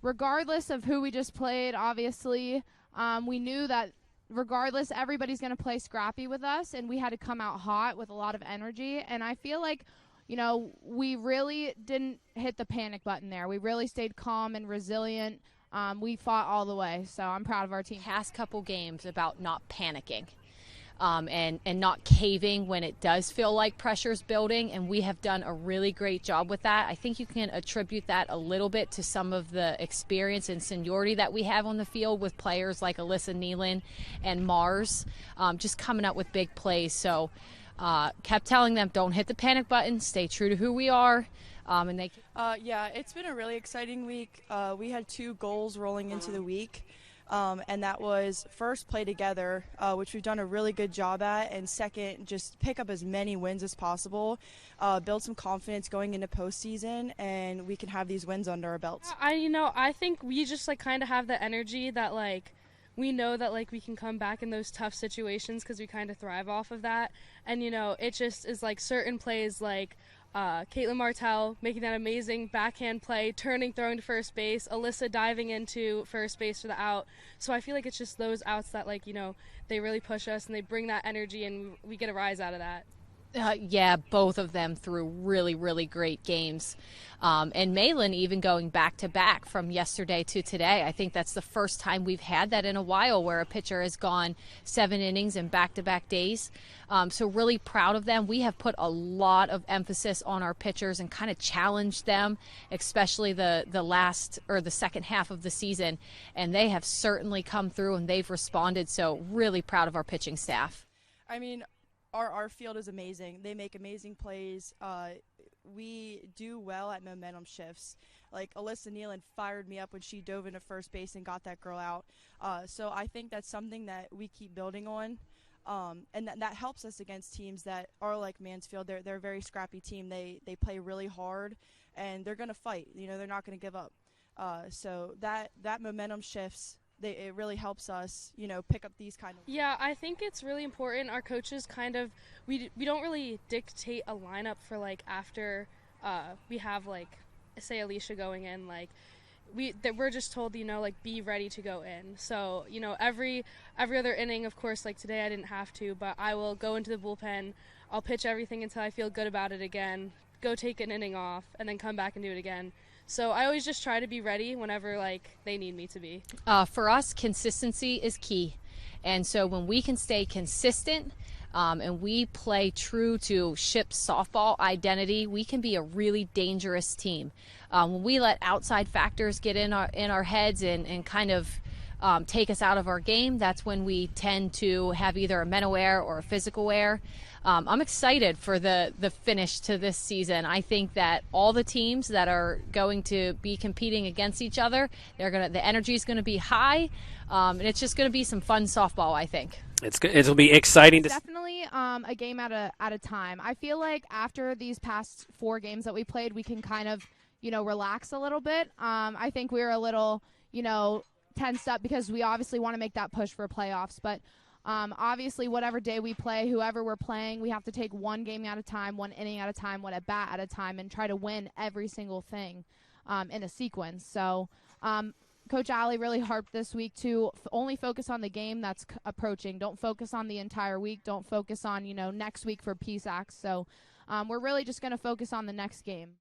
regardless of who we just played, obviously, we knew that regardless, everybody's going to play scrappy with us, and we had to come out hot with a lot of energy. And I feel like, we really didn't hit the panic button there. We really stayed calm and resilient. We fought all the way, so I'm proud of our team. Past couple games about not panicking. And not caving when it does feel like pressure's building, and we have done a really great job with that. I think you can attribute that a little bit to some of the experience and seniority that we have on the field with players like Alyssa Nealon and Mars, just coming up with big plays. So kept telling them, don't hit the panic button, stay true to who we are. Yeah, it's been a really exciting week. We had 2 goals rolling into the week. And that was first, play together, which we've done a really good job at, and second, just pick up as many wins as possible, build some confidence going into postseason, and we can have these wins under our belts. I think we just kind of have the energy that we know that we can come back in those tough situations because we kind of thrive off of that, and it just is certain plays Caitlin Martell making that amazing backhand play, turning, throwing to first base, Alyssa diving into first base for the out. So I feel like it's just those outs that, they really push us and they bring that energy, and we get a rise out of that. Yeah, both of them threw really, really great games. And Maelynn even going back-to-back from yesterday to today. I think that's the first time we've had that in a while where a pitcher has gone 7 innings in back-to-back days. So really proud of them. We have put a lot of emphasis on our pitchers and kind of challenged them, especially the last or the second half of the season. And they have certainly come through and they've responded. So really proud of our pitching staff. Our field is amazing. They make amazing plays. We do well at momentum shifts. Alyssa Nealon fired me up when she dove into first base and got that girl out. So I think that's something that we keep building on. And that helps us against teams that are like Mansfield. They're a very scrappy team. They play really hard, and they're going to fight. They're not going to give up. So that momentum shifts. It really helps us, pick up these kind of. Yeah, I think it's really important. Our coaches we don't really dictate a lineup for after we have say Alicia going in, we're just told be ready to go in. So every other inning, of course, today I didn't have to, but I will go into the bullpen. I'll pitch everything until I feel good about it again. Go take an inning off, and then come back and do it again. So I always just try to be ready whenever they need me to be. For us, consistency is key. And so when we can stay consistent and we play true to Ship's softball identity, we can be a really dangerous team. When we let outside factors get in our heads and kind of take us out of our game, that's when we tend to have either a mental error or a physical error. I'm excited for the finish to this season. I think that all the teams that are going to be competing against each other, the energy is going to be high, and it's just going to be some fun softball, I think. It'll be exciting. Definitely a game at a time. I feel like after these past 4 games that we played, we can kind of, relax a little bit. I think we were a little, tensed up because we obviously want to make that push for playoffs, but obviously whatever day we play, whoever we're playing, we have to take one game at a time, one inning at a time, one at bat at a time, and try to win every single thing in a sequence. So Coach Allie really harped this week to only focus on the game that's approaching. Don't focus on the entire week. Don't focus on next week for PSACs. So we're really just going to focus on the next game.